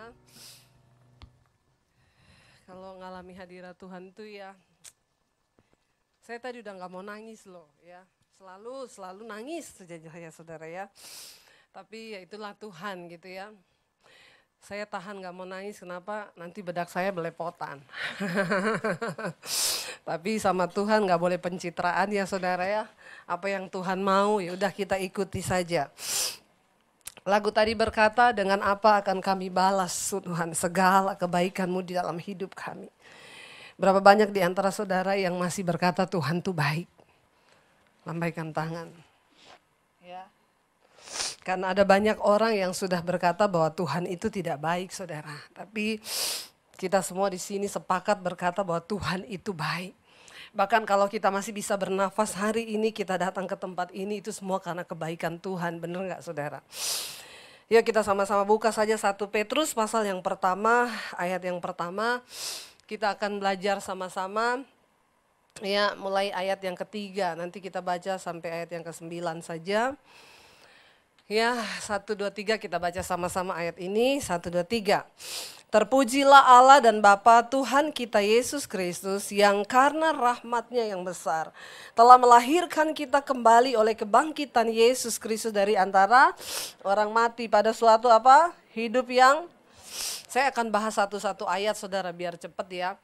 saudara. Kalau ngalami hadirat Tuhan tuh ya, saya tadi udah nggak mau nangis loh ya. Selalu nangis saja ya saudara ya. Tapi ya itulah Tuhan gitu ya. Saya tahan nggak mau nangis, kenapa? Nanti bedak saya belepotan. Tapi sama Tuhan nggak boleh pencitraan ya saudara ya. Apa yang Tuhan mau ya udah kita ikuti saja. Lagu tadi berkata, dengan apa akan kami balas Tuhan segala kebaikan-Mu di dalam hidup kami. Berapa banyak di antara saudara yang masih berkata Tuhan tuh baik. Lambaikan tangan. Ya. Karena ada banyak orang yang sudah berkata bahwa Tuhan itu tidak baik saudara. Tapi kita semua di sini sepakat berkata bahwa Tuhan itu baik. Bahkan kalau kita masih bisa bernafas hari ini, kita datang ke tempat ini, itu semua karena kebaikan Tuhan. Benar nggak saudara? Yuk kita sama-sama buka saja 1 Petrus pasal yang pertama, ayat yang pertama. Kita akan belajar sama-sama, ya mulai ayat yang ketiga. Nanti kita baca sampai ayat yang ke-9 saja. Ya 1, 2, 3 kita baca sama-sama ayat ini, 1, 2, 3. Terpujilah Allah dan Bapa Tuhan kita Yesus Kristus yang karena rahmat-Nya yang besar telah melahirkan kita kembali oleh kebangkitan Yesus Kristus dari antara orang mati pada suatu apa? Hidup yang, saya akan bahas satu-satu ayat saudara biar cepat ya.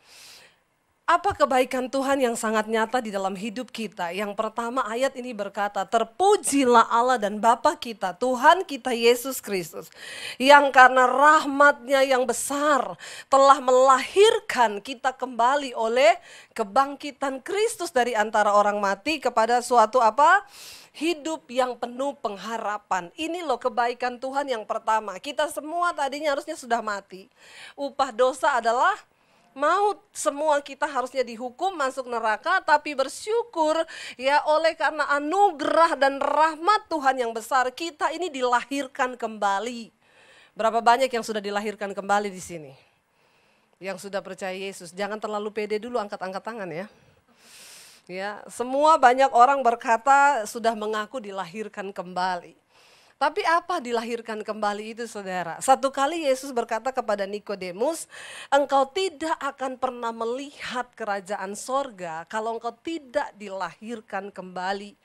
Apa kebaikan Tuhan yang sangat nyata di dalam hidup kita? Yang pertama ayat ini berkata, terpujilah Allah dan Bapa kita, Tuhan kita Yesus Kristus, yang karena rahmat-Nya yang besar telah melahirkan kita kembali oleh kebangkitan Kristus dari antara orang mati kepada suatu apa? Hidup yang penuh pengharapan. Ini loh kebaikan Tuhan yang pertama. Kita semua tadinya harusnya sudah mati. Upah dosa adalah maut, semua kita harusnya dihukum masuk neraka, tapi bersyukur ya oleh karena anugerah dan rahmat Tuhan yang besar kita ini dilahirkan kembali. Berapa banyak yang sudah dilahirkan kembali di sini? Yang sudah percaya Yesus, jangan terlalu pede dulu, angkat-angkat tangan ya. Ya, semua banyak orang berkata sudah mengaku dilahirkan kembali. Tapi apa dilahirkan kembali itu saudara? Satu kali Yesus berkata kepada Nikodemus, engkau tidak akan pernah melihat kerajaan sorga kalau engkau tidak dilahirkan kembali.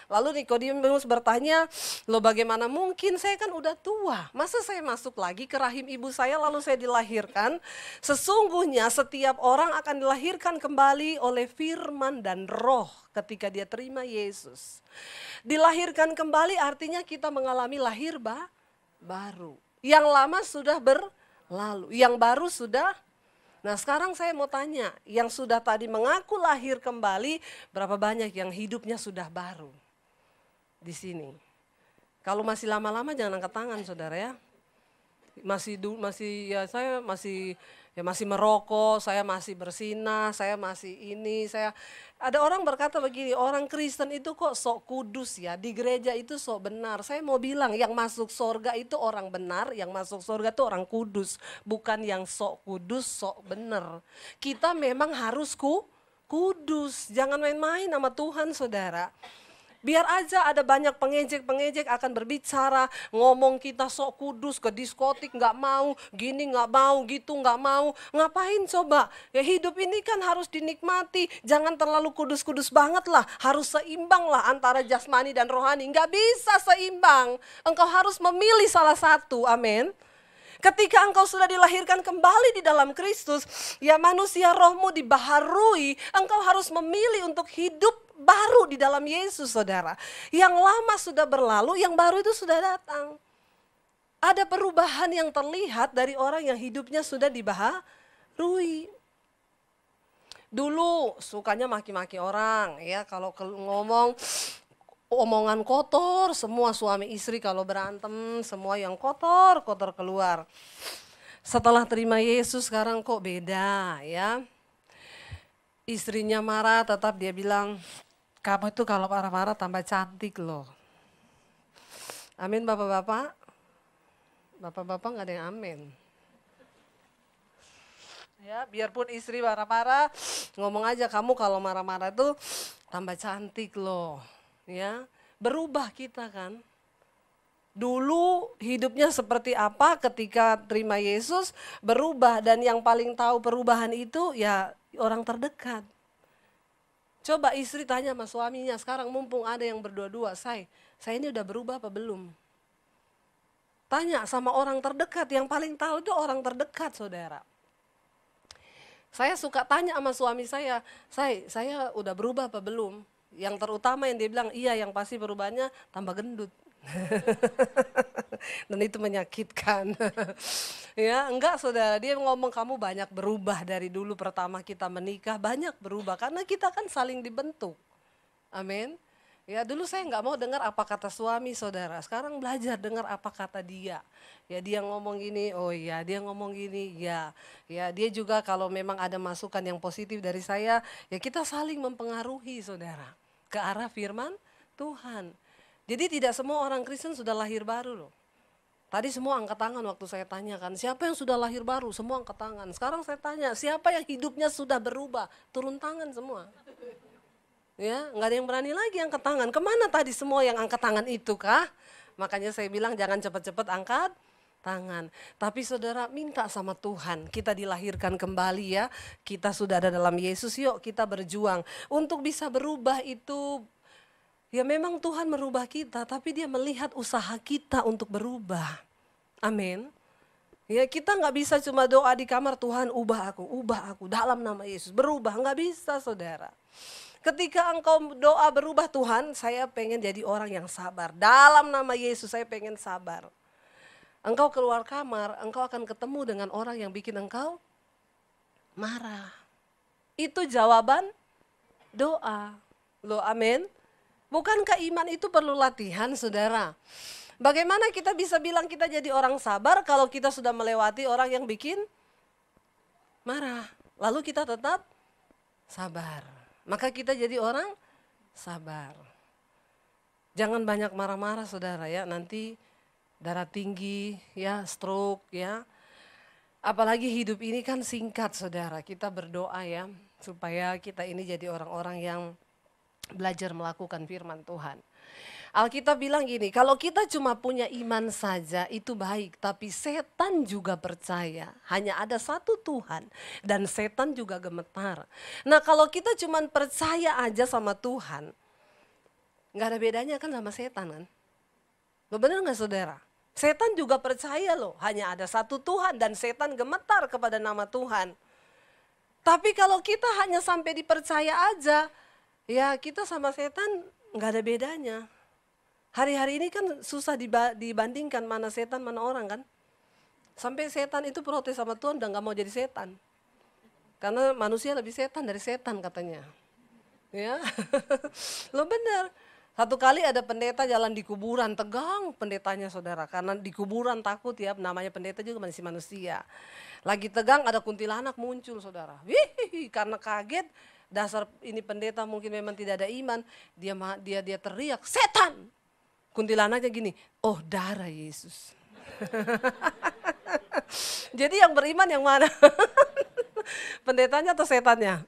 Lalu Nikodemus bertanya, loh bagaimana mungkin, saya kan udah tua, masa saya masuk lagi ke rahim ibu saya lalu saya dilahirkan? Sesungguhnya setiap orang akan dilahirkan kembali oleh firman dan roh ketika dia terima Yesus. Dilahirkan kembali artinya kita mengalami lahir baru. Yang lama sudah berlalu, yang baru sudah. Nah sekarang saya mau tanya, yang sudah tadi mengaku lahir kembali, berapa banyak yang hidupnya sudah baru di sini? Kalau masih lama-lama jangan angkat tangan saudara ya. Saya masih merokok, saya masih bersinah, saya masih ini, ada orang berkata begini, orang Kristen itu kok sok kudus ya, di gereja itu sok benar. Saya mau bilang yang masuk surga itu orang benar, yang masuk surga itu orang kudus, bukan yang sok kudus, sok benar. Kita memang harus kudus, jangan main-main sama Tuhan saudara. Biar aja ada banyak pengejek-pengejek akan berbicara, ngomong kita sok kudus, ke diskotik nggak mau, gini nggak mau, gitu nggak mau. Ngapain coba? Ya hidup ini kan harus dinikmati, jangan terlalu kudus-kudus banget lah. Harus seimbang lah antara jasmani dan rohani, nggak bisa seimbang. Engkau harus memilih salah satu, amin. Ketika engkau sudah dilahirkan kembali di dalam Kristus, ya manusia rohmu dibaharui, engkau harus memilih untuk hidup baru di dalam Yesus saudara. Yang lama sudah berlalu, yang baru itu sudah datang. Ada perubahan yang terlihat dari orang yang hidupnya sudah dibaharui. Dulu sukanya maki-maki orang ya, kalau ngomong omongan kotor, semua suami istri kalau berantem, semua yang kotor keluar. Setelah terima Yesus sekarang kok beda ya. Istrinya marah tetap dia bilang, kamu itu kalau marah-marah tambah cantik loh. Amin bapak-bapak? Bapak-bapak gak ada yang amin. Ya, biarpun istri marah-marah, ngomong aja kamu kalau marah-marah itu tambah cantik loh. Ya, berubah kita kan. Dulu hidupnya seperti apa, ketika terima Yesus berubah, dan yang paling tahu perubahan itu ya orang terdekat. Coba istri tanya sama suaminya, sekarang mumpung ada yang berdua-dua, saya ini udah berubah apa belum? Tanya sama orang terdekat, yang paling tahu itu orang terdekat, saudara. Saya suka tanya sama suami saya udah berubah apa belum? Yang terutama yang dia bilang, iya, yang pasti perubahannya tambah gendut. Dan itu menyakitkan. Ya, enggak saudara, dia ngomong kamu banyak berubah dari dulu pertama kita menikah, banyak berubah karena kita kan saling dibentuk. Amin. Ya, dulu saya nggak mau dengar apa kata suami saudara, sekarang belajar dengar apa kata dia. Ya, dia ngomong gini, oh iya, dia ngomong gini, ya. Ya, dia juga kalau memang ada masukan yang positif dari saya, ya kita saling mempengaruhi saudara ke arah firman Tuhan. Jadi tidak semua orang Kristen sudah lahir baru loh. Tadi semua angkat tangan waktu saya tanyakan, siapa yang sudah lahir baru? Semua angkat tangan. Sekarang saya tanya, siapa yang hidupnya sudah berubah? Turun tangan semua. Ya, nggak ada yang berani lagi angkat tangan. Kemana tadi semua yang angkat tangan itu kah? Makanya saya bilang jangan cepat-cepat angkat tangan. Tapi saudara, minta sama Tuhan, kita dilahirkan kembali ya. Kita sudah ada dalam Yesus, yuk kita berjuang. Untuk bisa berubah itu, ya memang Tuhan merubah kita, tapi dia melihat usaha kita untuk berubah. Amin. Ya, kita nggak bisa cuma doa di kamar, Tuhan ubah aku dalam nama Yesus. Berubah, nggak bisa saudara. Ketika engkau doa berubah, Tuhan saya pengen jadi orang yang sabar. Dalam nama Yesus saya pengen sabar. Engkau keluar kamar, engkau akan ketemu dengan orang yang bikin engkau marah. Itu jawaban doa. Loh, amin. Bukankah iman itu perlu latihan, saudara? Bagaimana kita bisa bilang kita jadi orang sabar kalau kita sudah melewati orang yang bikin marah, lalu kita tetap sabar? Maka kita jadi orang sabar. Jangan banyak marah-marah saudara ya, nanti darah tinggi ya, stroke ya. Apalagi hidup ini kan singkat saudara, kita berdoa ya supaya kita ini jadi orang-orang yang belajar melakukan firman Tuhan. Alkitab bilang gini, kalau kita cuma punya iman saja itu baik, tapi setan juga percaya. Hanya ada satu Tuhan dan setan juga gemetar. Nah, kalau kita cuma percaya aja sama Tuhan, nggak ada bedanya kan sama setan kan? Lo bener nggak saudara? Setan juga percaya loh, hanya ada satu Tuhan dan setan gemetar kepada nama Tuhan. Tapi kalau kita hanya sampai dipercaya aja, ya kita sama setan nggak ada bedanya. Hari-hari ini kan susah dibandingkan mana setan mana orang kan. Sampai setan itu protes sama Tuhan dan gak mau jadi setan. Karena manusia lebih setan dari setan katanya. Ya, lo bener. Satu kali ada pendeta jalan di kuburan, tegang pendetanya saudara. Karena di kuburan takut ya, namanya pendeta juga masih manusia. Lagi tegang ada kuntilanak muncul saudara. Wih, karena kaget, dasar ini pendeta mungkin memang tidak ada iman. Dia teriak, setan! Kuntilanaknya gini, oh darah Yesus. Jadi yang beriman yang mana? Pendetanya atau setannya?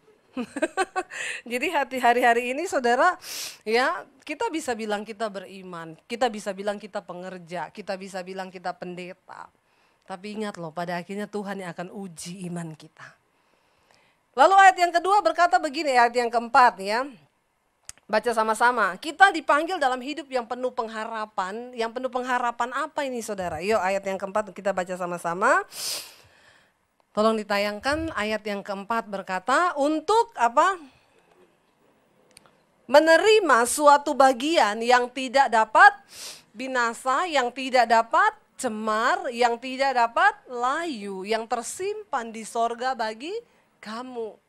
Jadi hari-hari ini saudara, ya kita bisa bilang kita beriman, kita bisa bilang kita pengerja, kita bisa bilang kita pendeta. Tapi ingat loh, pada akhirnya Tuhan yang akan uji iman kita. Lalu ayat yang kedua berkata begini, ayat yang keempat ya. Baca sama-sama, kita dipanggil dalam hidup yang penuh pengharapan. Yang penuh pengharapan apa ini saudara? Yuk ayat yang keempat kita baca sama-sama. Tolong ditayangkan, ayat yang keempat berkata, untuk apa? Menerima suatu bagian yang tidak dapat binasa, yang tidak dapat cemar, yang tidak dapat layu, yang tersimpan di sorga bagi kamu.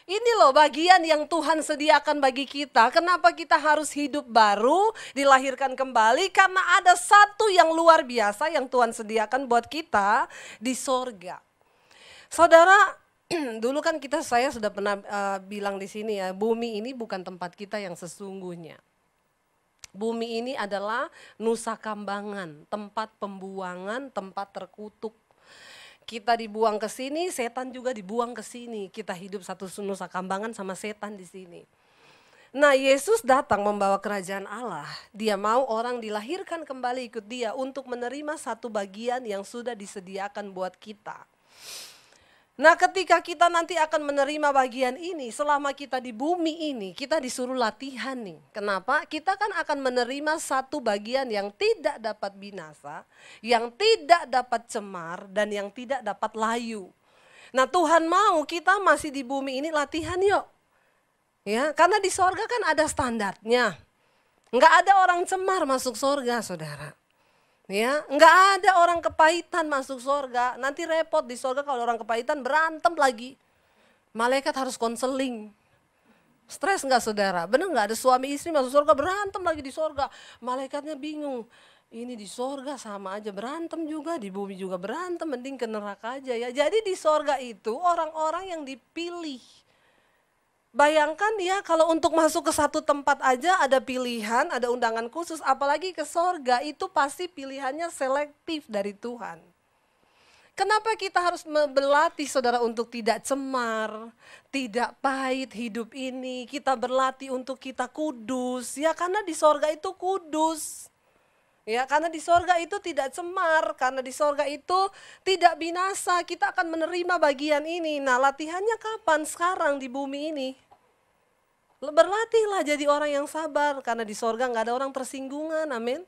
Ini loh bagian yang Tuhan sediakan bagi kita. Kenapa kita harus hidup baru, dilahirkan kembali? Karena ada satu yang luar biasa yang Tuhan sediakan buat kita di sorga. Saudara, dulu kan saya sudah pernah bilang di sini ya, bumi ini bukan tempat kita yang sesungguhnya. Bumi ini adalah nusa kambangan, tempat pembuangan, tempat terkutuk. Kita dibuang ke sini, setan juga dibuang ke sini. Kita hidup satu nusa kambangan sama setan di sini. Nah, Yesus datang membawa kerajaan Allah. Dia mau orang dilahirkan kembali ikut dia untuk menerima satu bagian yang sudah disediakan buat kita. Nah, ketika kita nanti akan menerima bagian ini, selama kita di bumi ini, kita disuruh latihan nih. Kenapa? Kita kan akan menerima satu bagian yang tidak dapat binasa, yang tidak dapat cemar, dan yang tidak dapat layu. Nah, Tuhan mau kita masih di bumi ini latihan yuk. Ya, karena di sorga kan ada standarnya. Enggak ada orang cemar masuk sorga, saudara. Ya, enggak ada orang kepahitan masuk sorga. Nanti repot di sorga kalau orang kepahitan berantem lagi. Malaikat harus konseling. Stres enggak, saudara? Benar enggak ada suami istri masuk sorga berantem lagi di sorga. Malaikatnya bingung. Ini di sorga sama aja berantem juga, di bumi juga berantem, mending ke neraka aja ya. Jadi di sorga itu orang-orang yang dipilih. Bayangkan ya kalau untuk masuk ke satu tempat aja ada pilihan, ada undangan khusus, apalagi ke sorga itu pasti pilihannya selektif dari Tuhan. Kenapa kita harus berlatih saudara untuk tidak cemar, tidak pahit hidup ini, kita berlatih untuk kita kudus, ya karena di sorga itu kudus. Ya, karena di sorga itu tidak cemar, karena di sorga itu tidak binasa, kita akan menerima bagian ini. Nah, latihannya kapan? Sekarang di bumi ini. Berlatihlah jadi orang yang sabar, karena di sorga nggak ada orang tersinggungan, amin.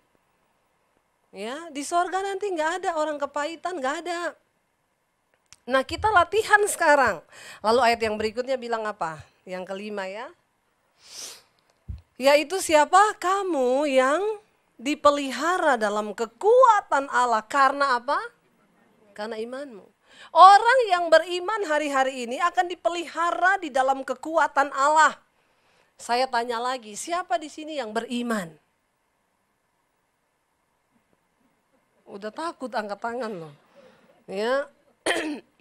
Ya, di sorga nanti nggak ada orang kepahitan, nggak ada. Nah, kita latihan sekarang. Lalu ayat yang berikutnya bilang apa? Yang kelima ya. Yaitu siapa? Kamu yang dipelihara dalam kekuatan Allah. Karena apa? Karena imanmu. Orang yang beriman hari-hari ini akan dipelihara di dalam kekuatan Allah. Saya tanya lagi, siapa di sini yang beriman? Udah takut angkat tangan loh. Ya.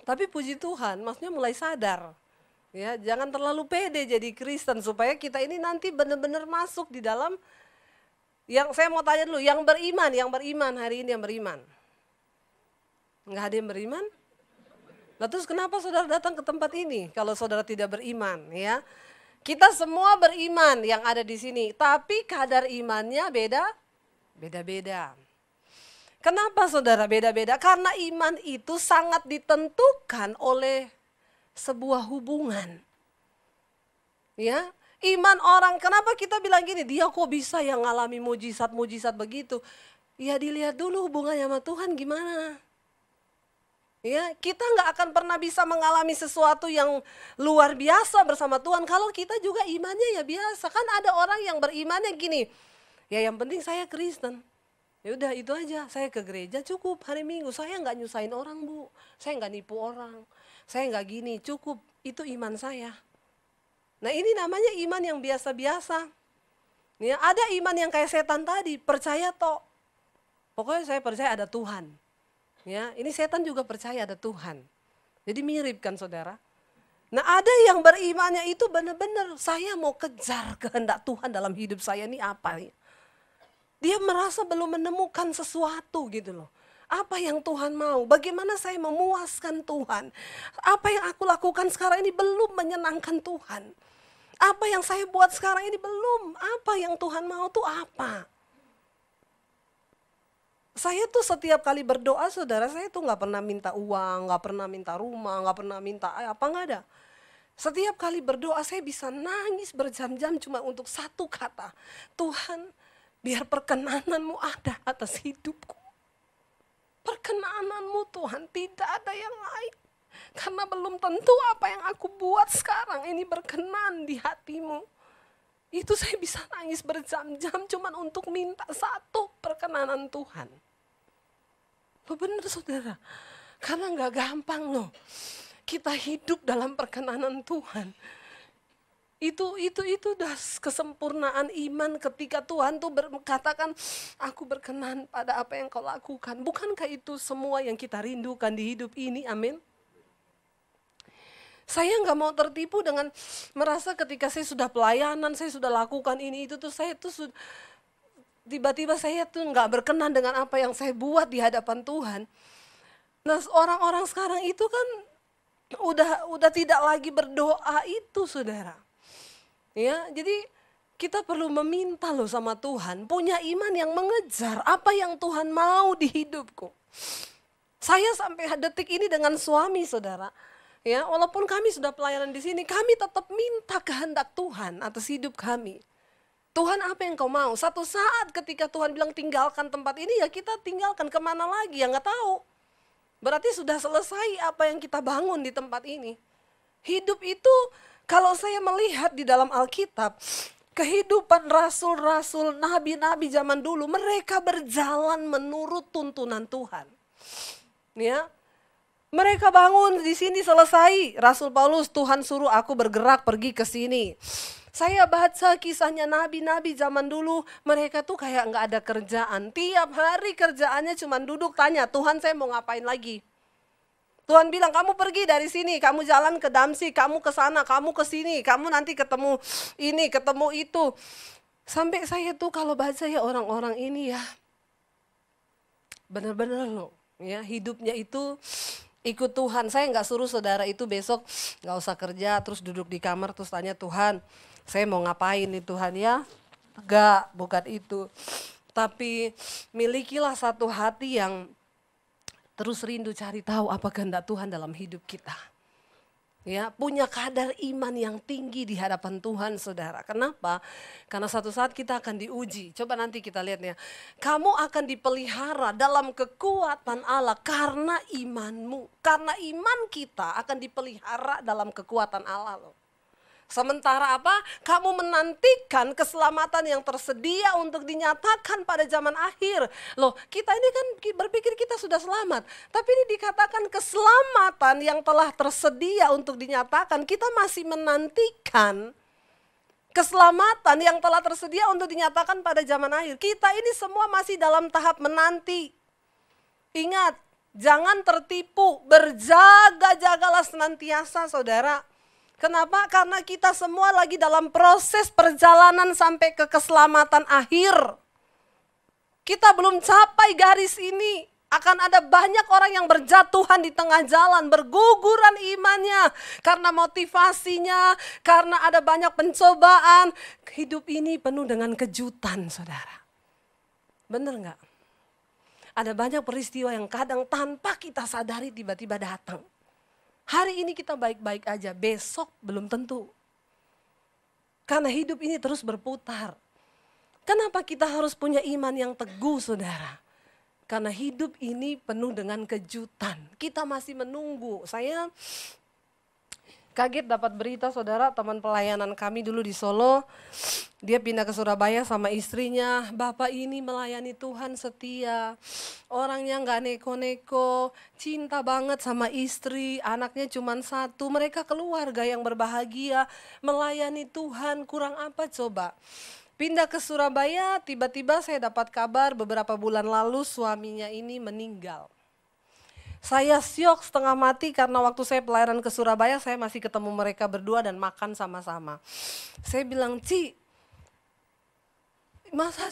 Tapi puji Tuhan, maksudnya mulai sadar. Ya, jangan terlalu pede jadi Kristen supaya kita ini nanti benar-benar masuk di dalam yang saya mau tanya dulu, yang beriman hari ini yang beriman. Enggak ada yang beriman? Nah, terus kenapa saudara datang ke tempat ini kalau saudara tidak beriman, ya? Kita semua beriman yang ada di sini, tapi kadar imannya beda-beda. Kenapa saudara beda-beda? Karena iman itu sangat ditentukan oleh sebuah hubungan. Ya, iman orang, kenapa kita bilang gini, dia kok bisa yang ngalami mujizat-mujizat begitu? Ya dilihat dulu hubungannya sama Tuhan gimana. Ya, kita nggak akan pernah bisa mengalami sesuatu yang luar biasa bersama Tuhan kalau kita juga imannya ya biasa. Kan ada orang yang berimannya gini, ya yang penting saya Kristen. Ya udah itu aja, saya ke gereja cukup hari Minggu, saya nggak nyusahin orang bu, saya nggak nipu orang, saya nggak gini, cukup itu iman saya. Nah ini namanya iman yang biasa-biasa. Ya, ada iman yang kayak setan tadi, percaya toh, pokoknya saya percaya ada Tuhan. Ya, ini setan juga percaya ada Tuhan. Jadi mirip kan saudara. Nah ada yang berimannya itu benar-benar saya mau kejar kehendak Tuhan dalam hidup saya ini apa nih. Dia merasa belum menemukan sesuatu gitu loh. Apa yang Tuhan mau, bagaimana saya memuaskan Tuhan. Apa yang aku lakukan sekarang ini belum menyenangkan Tuhan. Apa yang saya buat sekarang ini belum, apa yang Tuhan mau tuh apa. Saya tuh setiap kali berdoa saudara, saya tuh gak pernah minta uang, gak pernah minta rumah, gak pernah minta apa, gak ada. Setiap kali berdoa saya bisa nangis berjam-jam cuma untuk satu kata. Tuhan, biar perkenananmu ada atas hidupku. Perkenananmu Tuhan, tidak ada yang lain. Karena belum tentu apa yang aku buat sekarang ini berkenan di hatimu. Itu saya bisa nangis berjam-jam cuma untuk minta satu perkenanan Tuhan. Loh benar saudara, karena gak gampang loh. Kita hidup dalam perkenanan Tuhan. Itu udah kesempurnaan iman ketika Tuhan tuh katakan aku berkenan pada apa yang kau lakukan. Bukankah itu semua yang kita rindukan di hidup ini, amin? Saya nggak mau tertipu dengan merasa ketika saya sudah pelayanan, saya sudah lakukan ini itu tuh saya tuh tiba-tiba saya tuh nggak berkenan dengan apa yang saya buat di hadapan Tuhan. Nah orang-orang sekarang itu kan udah tidak lagi berdoa itu saudara. Ya jadi Kita perlu meminta loh sama Tuhan, punya iman yang mengejar apa yang Tuhan mau di hidupku. Saya sampai detik ini dengan suami, saudara. Ya, walaupun kami sudah pelayanan di sini, kami tetap minta kehendak Tuhan atas hidup kami. Tuhan, apa yang kau mau? Satu saat ketika Tuhan bilang tinggalkan tempat ini, ya kita tinggalkan, kemana lagi ya nggak tahu. Berarti sudah selesai apa yang kita bangun di tempat ini. Hidup itu kalau saya melihat di dalam Alkitab, kehidupan rasul-rasul, nabi-nabi zaman dulu, mereka berjalan menurut tuntunan Tuhan. Ya, mereka bangun di sini selesai. Rasul Paulus, Tuhan suruh aku bergerak pergi ke sini. Saya baca kisahnya nabi-nabi zaman dulu, mereka tuh kayak nggak ada kerjaan. Tiap hari kerjaannya cuma duduk tanya, Tuhan saya mau ngapain lagi? Tuhan bilang, kamu pergi dari sini, kamu jalan ke Damsyik, kamu ke sana, kamu ke sini, kamu nanti ketemu ini, ketemu itu. Sampai saya tuh kalau baca ya orang-orang ini ya, benar-benar loh, ya hidupnya itu ikut Tuhan. Saya nggak suruh saudara itu besok nggak usah kerja, terus duduk di kamar terus tanya Tuhan, saya mau ngapain nih Tuhan ya? Enggak, bukan itu. Tapi milikilah satu hati yang terus rindu cari tahu apa kehendak Tuhan dalam hidup kita. Ya, punya kadar iman yang tinggi di hadapan Tuhan, saudara. Kenapa? Karena satu saat kita akan diuji. Coba nanti kita lihat ya. Kamu akan dipelihara dalam kekuatan Allah karena imanmu. Karena iman kita akan dipelihara dalam kekuatan Allah loh. Sementara apa? Kamu menantikan keselamatan yang tersedia untuk dinyatakan pada zaman akhir. Loh, kita ini kan berpikir kita sudah selamat. Tapi ini dikatakan keselamatan yang telah tersedia untuk dinyatakan. Kita masih menantikan keselamatan yang telah tersedia untuk dinyatakan pada zaman akhir. Kita ini semua masih dalam tahap menanti. Ingat, jangan tertipu, berjaga-jagalah senantiasa saudara. Kenapa? Karena kita semua lagi dalam proses perjalanan sampai ke keselamatan akhir. Kita belum capai garis ini. Akan ada banyak orang yang berjatuhan di tengah jalan, berguguran imannya. Karena motivasinya, karena ada banyak pencobaan. Hidup ini penuh dengan kejutan, saudara. Benar nggak? Ada banyak peristiwa yang kadang tanpa kita sadari tiba-tiba datang. Hari ini kita baik-baik aja, besok belum tentu. Karena hidup ini terus berputar. Kenapa kita harus punya iman yang teguh, saudara? Karena hidup ini penuh dengan kejutan. Kita masih menunggu. Saya kaget dapat berita, saudara, teman pelayanan kami dulu di Solo. Dia pindah ke Surabaya sama istrinya. Bapak ini melayani Tuhan setia. Orangnya nggak neko-neko, cinta banget sama istri. Anaknya cuma satu. Mereka keluarga yang berbahagia. Melayani Tuhan, kurang apa coba? Pindah ke Surabaya, tiba-tiba saya dapat kabar beberapa bulan lalu suaminya ini meninggal. Saya syok setengah mati karena waktu saya pelayanan ke Surabaya saya masih ketemu mereka berdua dan makan sama-sama. Saya bilang, Ci, masa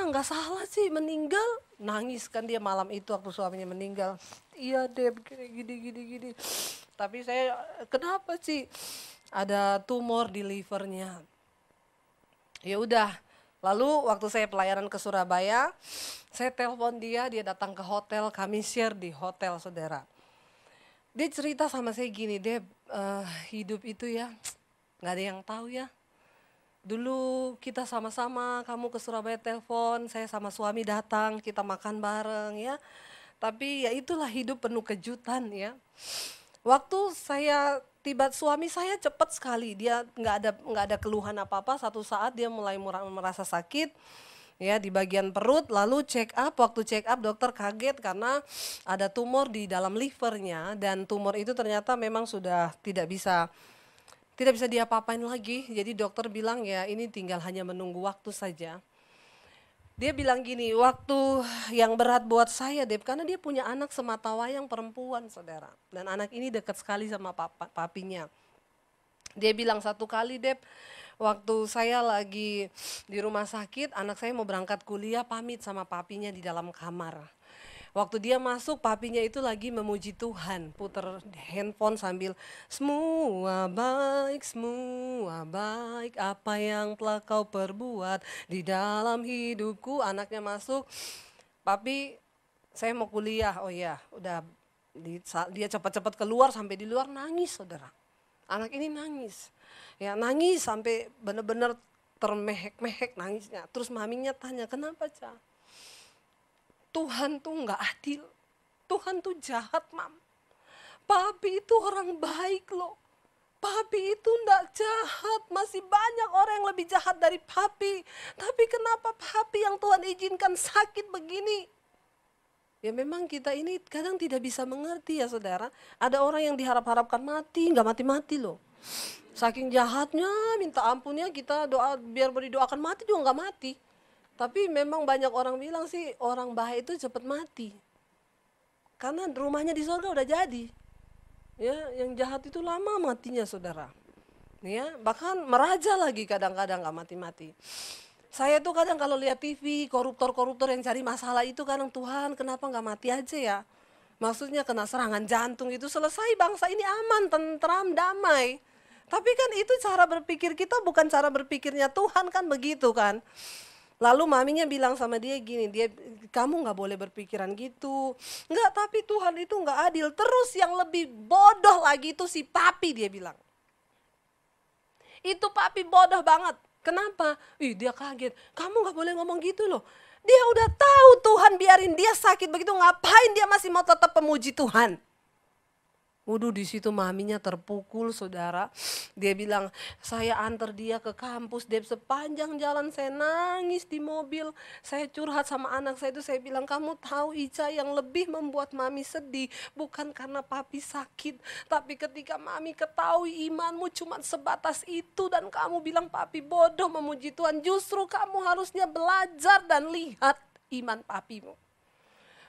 nggak salah sih meninggal? Nangis kan dia malam itu waktu suaminya meninggal. Iya Deb, gini. Tapi saya, kenapa Ci? Ada tumor di livernya. Ya udah. Lalu waktu saya pelayanan ke Surabaya, saya telepon dia datang ke hotel, kami share di hotel, saudara. Dia cerita sama saya gini, Deb, hidup itu ya nggak ada yang tahu ya. Dulu kita sama-sama, kamu ke Surabaya telepon, saya sama suami datang, kita makan bareng ya. Tapi ya itulah hidup penuh kejutan ya. Waktu saya tiba, suami saya cepat sekali, dia nggak ada keluhan apa-apa. Satu saat dia mulai merasa sakit ya di bagian perut, lalu check up. Waktu check up dokter kaget karena ada tumor di dalam livernya dan tumor itu ternyata memang sudah tidak bisa diapa-apain lagi. Jadi dokter bilang ya ini tinggal hanya menunggu waktu saja. Dia bilang gini, waktu yang berat buat saya Deb, karena dia punya anak sematawayang perempuan, saudara. Dan anak ini dekat sekali sama papinya. Dia bilang satu kali Deb, waktu saya lagi di rumah sakit, anak saya mau berangkat kuliah, pamit sama papinya di dalam kamar. Waktu dia masuk, papinya itu lagi memuji Tuhan, puter handphone sambil semua baik apa yang telah kau perbuat di dalam hidupku. Anaknya masuk, papi saya mau kuliah, oh ya udah. Dia cepat-cepat keluar, sampai di luar nangis saudara. Anak ini nangis, ya nangis sampai benar-benar termehek-mehek nangisnya. Terus maminya tanya, kenapa Ca? Tuhan tuh nggak adil, Tuhan tuh jahat Mam. Papi itu orang baik loh, papi itu nggak jahat, masih banyak orang yang lebih jahat dari papi. Tapi kenapa papi yang Tuhan izinkan sakit begini? Ya memang kita ini kadang tidak bisa mengerti ya saudara. Ada orang yang diharap-harapkan mati, nggak mati-mati loh. Saking jahatnya, minta ampunnya kita doa biar didoakan mati juga nggak mati. Tapi memang banyak orang bilang sih orang baik itu cepat mati. Karena rumahnya di surga udah jadi. Ya, yang jahat itu lama matinya saudara. Ya, bahkan meraja lagi kadang-kadang nggak mati-mati. Saya tuh kadang kalau lihat TV, koruptor-koruptor yang cari masalah itu kadang, Tuhan kenapa nggak mati aja ya? Maksudnya kena serangan jantung itu selesai, bangsa ini aman, tentram, damai. Tapi kan itu cara berpikir kita, bukan cara berpikirnya Tuhan kan begitu kan. Lalu maminya bilang sama dia gini, kamu nggak boleh berpikiran gitu. Nggak, tapi Tuhan itu nggak adil. Terus yang lebih bodoh lagi itu si papi, dia bilang. Itu papi bodoh banget. Kenapa? Dia kaget. Kamu nggak boleh ngomong gitu loh. Dia udah tahu Tuhan biarin dia sakit begitu, ngapain dia masih mau tetap memuji Tuhan? Waduh, di situ maminya terpukul saudara. Dia bilang, saya antar dia ke kampus, dia sepanjang jalan saya nangis di mobil. Saya curhat sama anak saya itu, saya bilang, kamu tahu Ica, yang lebih membuat mami sedih bukan karena papi sakit, tapi ketika mami ketahui imanmu cuma sebatas itu dan kamu bilang papi bodoh memuji Tuhan. Justru kamu harusnya belajar dan lihat iman papimu.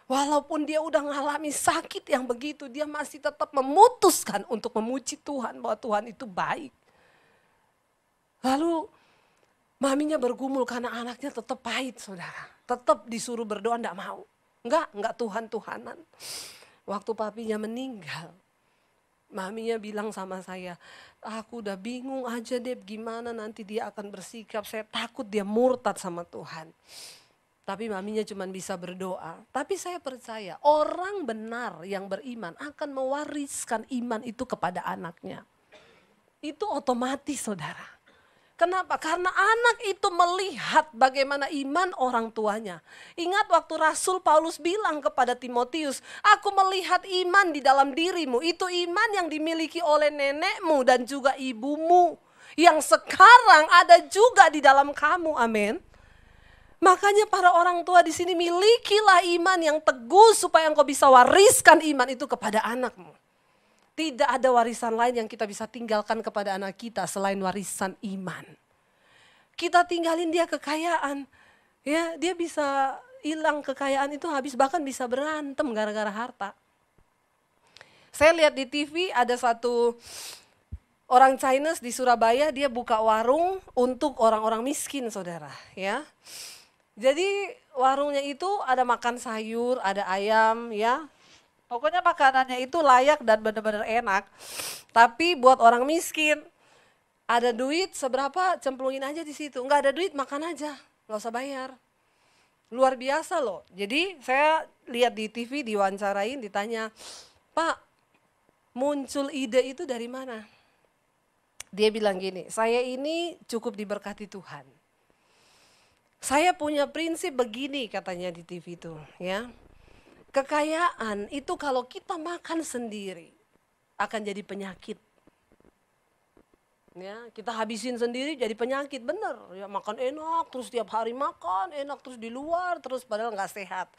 Walaupun dia udah ngalami sakit yang begitu, dia masih tetap memutuskan untuk memuji Tuhan, bahwa Tuhan itu baik. Lalu maminya bergumul karena anaknya tetap pahit saudara. Tetap disuruh berdoa, enggak mau. Enggak Tuhan-Tuhanan. Waktu papinya meninggal, maminya bilang sama saya, aku udah bingung aja Deb, gimana nanti dia akan bersikap. Saya takut dia murtad sama Tuhan. Tapi maminya cuma bisa berdoa. Tapi saya percaya orang benar yang beriman akan mewariskan iman itu kepada anaknya. Itu otomatis saudara. Kenapa? Karena anak itu melihat bagaimana iman orang tuanya. Ingat waktu Rasul Paulus bilang kepada Timotius, aku melihat iman di dalam dirimu. Itu iman yang dimiliki oleh nenekmu dan juga ibumu. Yang sekarang ada juga di dalam kamu, amin. Makanya para orang tua di sini, milikilah iman yang teguh supaya engkau bisa wariskan iman itu kepada anakmu. Tidak ada warisan lain yang kita bisa tinggalkan kepada anak kita selain warisan iman. Kita tinggalin dia kekayaan, ya dia bisa hilang kekayaan itu habis, bahkan bisa berantem gara-gara harta. Saya lihat di TV ada satu orang Chinese di Surabaya, dia buka warung untuk orang-orang miskin saudara, ya. Jadi warungnya itu ada makan sayur, ada ayam ya. Pokoknya makanannya itu layak dan benar-benar enak. Tapi buat orang miskin, ada duit seberapa cemplungin aja di situ. Enggak ada duit makan aja, nggak usah bayar. Luar biasa loh. Jadi saya lihat di TV diwawancarain, ditanya, Pak, muncul ide itu dari mana? Dia bilang gini, saya ini cukup diberkati Tuhan. Saya punya prinsip begini katanya di TV itu ya. Kekayaan itu kalau kita makan sendiri akan jadi penyakit. Ya, kita habisin sendiri jadi penyakit, bener. Ya, makan enak, terus tiap hari makan enak, terus di luar, terus padahal nggak sehat.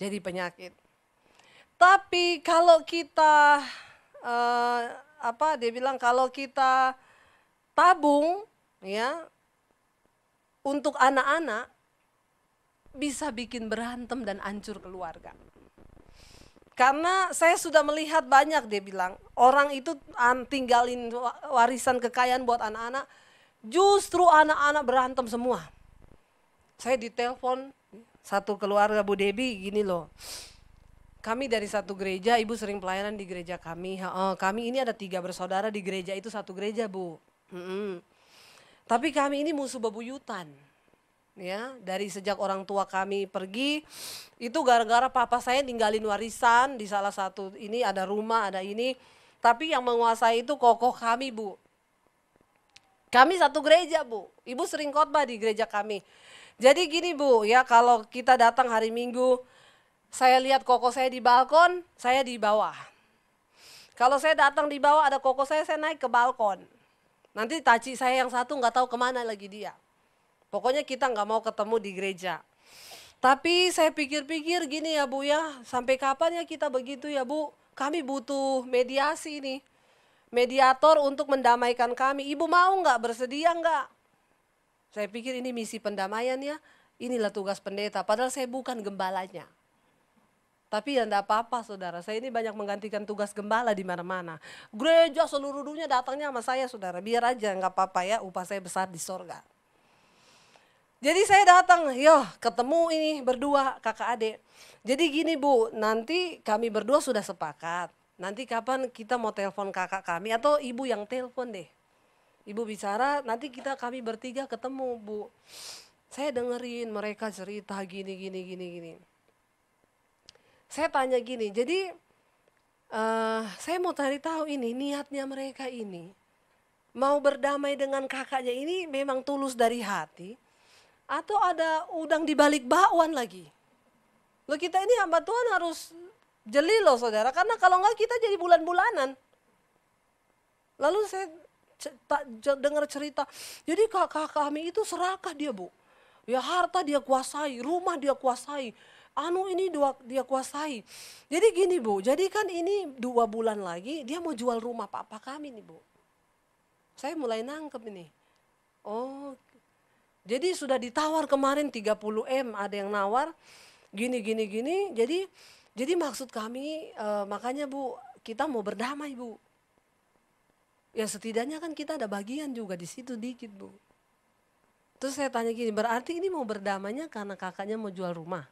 Jadi penyakit. Tapi kalau kita dia bilang kalau kita tabung ya untuk anak-anak, bisa bikin berantem dan hancur keluarga. Karena saya sudah melihat banyak, dia bilang, orang itu tinggalin warisan kekayaan buat anak-anak, justru anak-anak berantem semua. Saya ditelepon satu keluarga Bu Debi gini loh, kami dari satu gereja, ibu sering pelayanan di gereja kami. Kami ini ada 3 bersaudara di gereja itu satu gereja, Bu. Tapi kami ini musuh bebuyutan. Ya, dari sejak orang tua kami pergi, itu gara-gara papa saya ninggalin warisan di salah satu ini ada rumah, ada ini. Tapi yang menguasai itu kokoh kami, Bu. Kami satu gereja, Bu. Ibu sering khotbah di gereja kami. Jadi gini, Bu, ya kalau kita datang hari Minggu, saya lihat kokoh saya di balkon, saya di bawah. Kalau saya datang di bawah ada kokoh saya naik ke balkon. Nanti taci saya yang satu nggak tahu kemana lagi dia. Pokoknya kita nggak mau ketemu di gereja. Tapi saya pikir-pikir gini ya Bu ya, sampai kapan ya kita begitu ya Bu? Kami butuh mediasi nih, mediator untuk mendamaikan kami. Ibu mau nggak, bersedia nggak? Saya pikir ini misi pendamaian ya, inilah tugas pendeta. Padahal saya bukan gembalanya. Tapi ya enggak apa-apa saudara, saya ini banyak menggantikan tugas gembala di mana-mana. Gereja seluruh dunia datangnya sama saya saudara, biar aja nggak apa-apa ya, upah saya besar di sorga. Jadi saya datang, ketemu ini berdua kakak adik. Jadi gini Bu, nanti kami berdua sudah sepakat. Nanti kapan kita mau telepon kakak kami atau ibu yang telepon deh. Ibu bicara, nanti kami bertiga ketemu Bu. Saya dengerin mereka cerita gini. Saya tanya gini, jadi saya mau cari tahu ini niatnya mereka ini. Mau berdamai dengan kakaknya ini memang tulus dari hati. Atau ada udang di balik bakwan lagi. Loh kita ini hamba Tuhan harus jeli loh saudara. Karena kalau enggak kita jadi bulan-bulanan. Lalu saya dengar cerita. Jadi kakak kami itu serakah dia Bu. Ya harta dia kuasai, rumah dia kuasai. Ini dia kuasai. Jadi gini Bu, jadi kan ini 2 bulan lagi dia mau jual rumah papa kami nih Bu. Saya mulai nangkep ini. Oh, jadi sudah ditawar kemarin 30M, ada yang nawar gini. Jadi maksud kami makanya Bu, kita mau berdamai Bu. Ya setidaknya kan kita ada bagian juga di situ dikit Bu. Terus saya tanya gini, berarti ini mau berdamainya karena kakaknya mau jual rumah?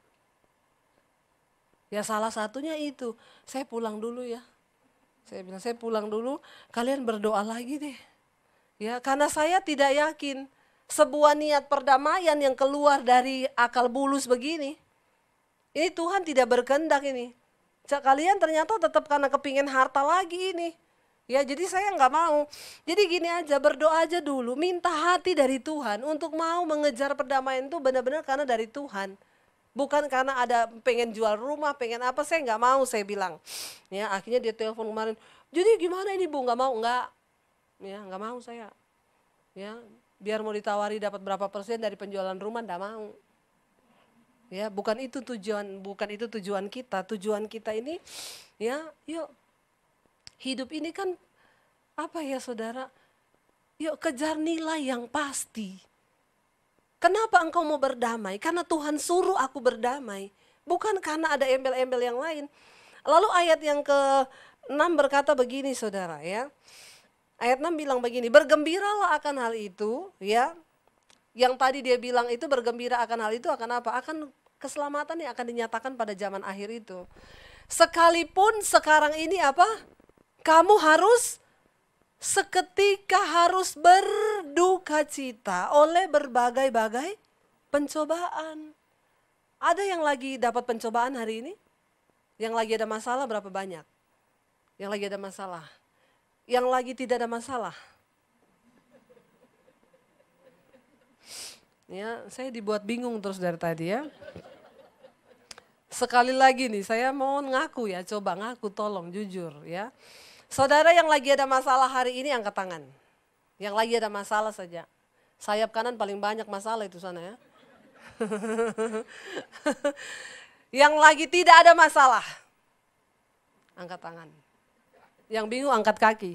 Ya salah satunya itu, saya pulang dulu ya. Saya bilang saya pulang dulu, kalian berdoa lagi deh. Ya karena saya tidak yakin sebuah niat perdamaian yang keluar dari akal bulus begini. Ini Tuhan tidak berkehendak ini. Kalian ternyata tetap karena kepingin harta lagi ini. Ya jadi saya nggak mau. Jadi gini aja, berdoa aja dulu, minta hati dari Tuhan untuk mau mengejar perdamaian itu benar-benar karena dari Tuhan. Bukan karena ada pengen jual rumah, pengen apa, saya nggak mau saya bilang. Ya akhirnya dia telepon kemarin, jadi gimana ini Bu, nggak mau, nggak. Ya nggak mau saya. Ya biar mau ditawari dapat berapa persen dari penjualan rumah, nggak mau. Ya bukan itu tujuan kita. Tujuan kita ini ya yuk. Hidup ini kan apa ya saudara, yuk kejar nilai yang pasti. Kenapa engkau mau berdamai? Karena Tuhan suruh aku berdamai. Bukan karena ada embel-embel yang lain. Lalu ayat yang ke-6 berkata begini saudara ya. Ayat 6 bilang begini, bergembiralah akan hal itu ya. Yang tadi dia bilang itu bergembira akan hal itu akan apa? Akan keselamatan yang akan dinyatakan pada zaman akhir itu. Sekalipun sekarang ini apa? Kamu harus seketika harus berduka cita oleh berbagai-bagai pencobaan. Ada yang lagi dapat pencobaan hari ini? Yang lagi ada masalah berapa banyak? Yang lagi ada masalah. Yang lagi tidak ada masalah. Ya, saya dibuat bingung terus dari tadi ya. Sekali lagi nih, saya mau ngaku ya, coba ngaku tolong jujur ya. Saudara yang lagi ada masalah hari ini angkat tangan. Yang lagi ada masalah saja. Sayap kanan paling banyak masalah itu sana ya. Yang lagi tidak ada masalah. Angkat tangan. Yang bingung angkat kaki.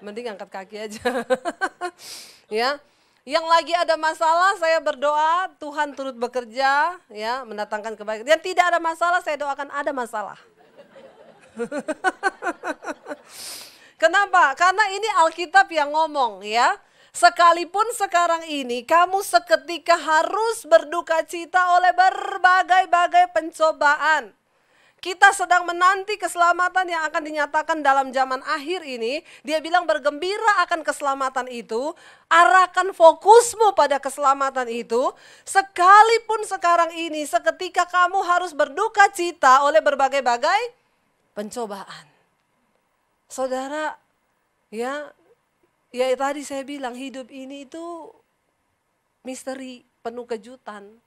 Mending angkat kaki aja. Ya. Yang lagi ada masalah saya berdoa Tuhan turut bekerja ya mendatangkan kebaikan. Yang tidak ada masalah saya doakan ada masalah. Kenapa? Karena ini Alkitab yang ngomong ya. Sekalipun sekarang ini kamu seketika harus berduka cita oleh berbagai-bagai pencobaan. Kita sedang menanti keselamatan yang akan dinyatakan dalam zaman akhir ini. Dia bilang bergembira akan keselamatan itu. Arahkan fokusmu pada keselamatan itu. Sekalipun sekarang ini seketika kamu harus berduka cita oleh berbagai-bagai pencobaan. Saudara, ya tadi saya bilang hidup ini itu misteri, penuh kejutan.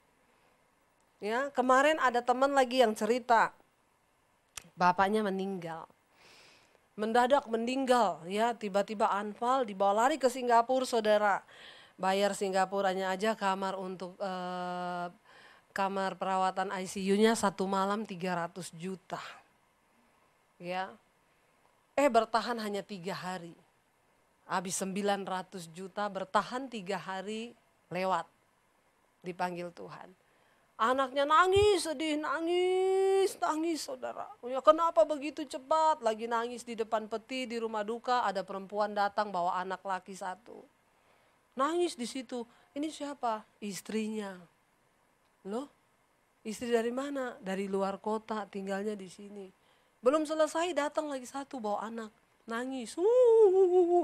Ya, kemarin ada teman lagi yang cerita, bapaknya meninggal. Mendadak meninggal, ya tiba-tiba anfal, dibawa lari ke Singapura, saudara. Bayar Singapuranya aja kamar untuk kamar perawatan ICU-nya 1 malam 300 juta. Ya, bertahan hanya 3 hari. Habis 900 juta, bertahan 3 hari lewat, dipanggil Tuhan. Anaknya nangis, sedih, nangis saudara. Ya kenapa begitu cepat? Lagi nangis di depan peti di rumah duka, ada perempuan datang bawa anak laki 1. Nangis di situ. Ini siapa? Istrinya. Loh, istri dari mana? Dari luar kota, tinggalnya di sini. Belum selesai datang lagi 1 bawa anak. Nangis.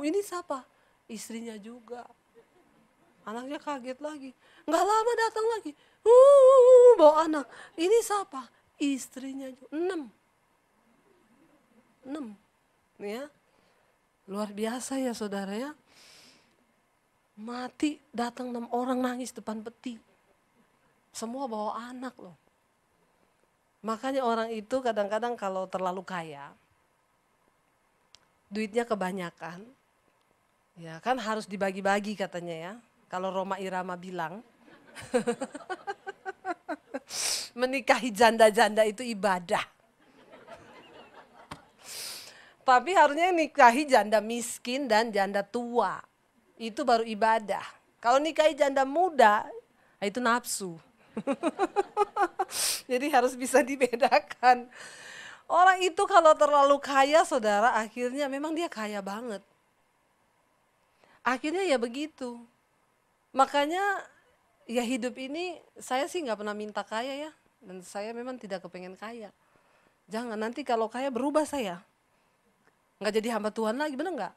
Ini siapa? Istrinya juga. Anaknya kaget lagi. Nggak lama datang lagi. Bawa anak. Ini siapa? Istrinya juga. 6. Ya. Luar biasa ya saudara ya. Mati datang 6 orang nangis depan peti. Semua bawa anak loh. Makanya orang itu kadang-kadang kalau terlalu kaya, duitnya kebanyakan, ya kan harus dibagi-bagi katanya ya. Kalau Roma Irama bilang, menikahi janda-janda itu ibadah. Tapi harusnya nikahi janda miskin dan janda tua, itu baru ibadah. Kalau nikahi janda muda, itu nafsu. Jadi harus bisa dibedakan. Orang itu kalau terlalu kaya saudara, akhirnya memang dia kaya banget. Akhirnya ya begitu. Makanya ya hidup ini saya sih nggak pernah minta kaya ya. Dan saya memang tidak kepengen kaya. Jangan nanti kalau kaya berubah saya. Nggak jadi hamba Tuhan lagi, bener nggak?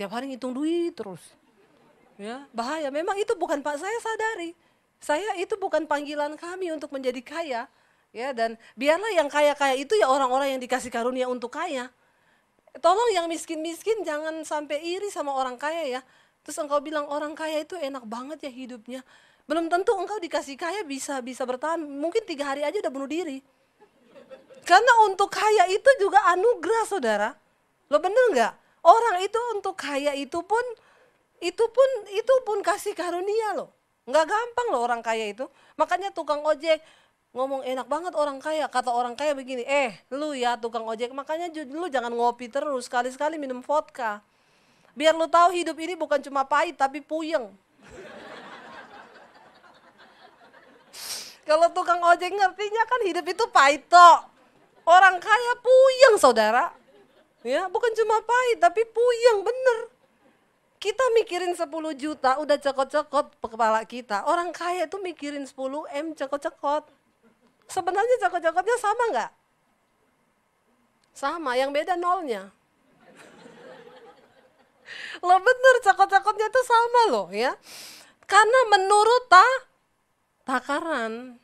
Tiap hari ngitung duit terus. Ya, bahaya. Memang itu bukan Pak, saya sadari. Saya itu bukan panggilan kami untuk menjadi kaya. Ya, dan biarlah yang kaya-kaya itu ya orang-orang yang dikasih karunia untuk kaya. Tolong yang miskin-miskin jangan sampai iri sama orang kaya ya. Terus engkau bilang orang kaya itu enak banget ya hidupnya. Belum tentu engkau dikasih kaya bisa bertahan. Mungkin 3 hari aja udah bunuh diri. Karena untuk kaya itu juga anugerah saudara. Lo bener nggak? Orang itu untuk kaya itu pun kasih karunia loh. Nggak gampang loh orang kaya itu. Makanya tukang ojek ngomong enak banget orang kaya. Kata orang kaya begini, lu ya tukang ojek, makanya lu jangan ngopi terus, sekali-sekali minum vodka. Biar lu tahu hidup ini bukan cuma pahit tapi puyeng. Kalau tukang ojek ngertinya kan hidup itu pahit toh. Orang kaya puyeng saudara. Ya, bukan cuma pahit tapi puyeng, bener. Kita mikirin 10 juta udah cekot-cekot kepala kita. Orang kaya itu mikirin 10 M cekot-cekot. Sebenarnya cekot-cekotnya sama nggak? Sama, yang beda nolnya. Loh bener, cekot-cekotnya itu sama loh ya. Karena menurut takaran.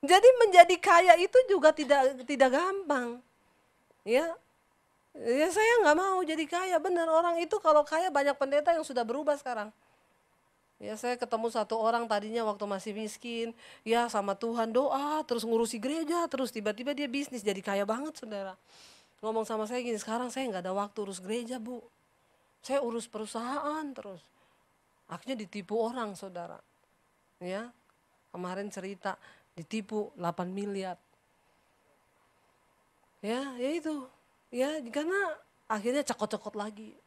Jadi menjadi kaya itu juga tidak gampang. Ya saya nggak mau jadi kaya, bener. Orang itu kalau kaya banyak pendeta yang sudah berubah sekarang. Ya saya ketemu 1 orang tadinya waktu masih miskin, ya sama Tuhan doa, terus ngurusi gereja, terus tiba-tiba dia bisnis jadi kaya banget saudara. Ngomong sama saya gini, sekarang saya nggak ada waktu urus gereja Bu. Saya urus perusahaan terus. Akhirnya ditipu orang saudara. Ya, kemarin cerita ditipu 8 miliar. Ya itu. Ya karena akhirnya cekot-cekot lagi.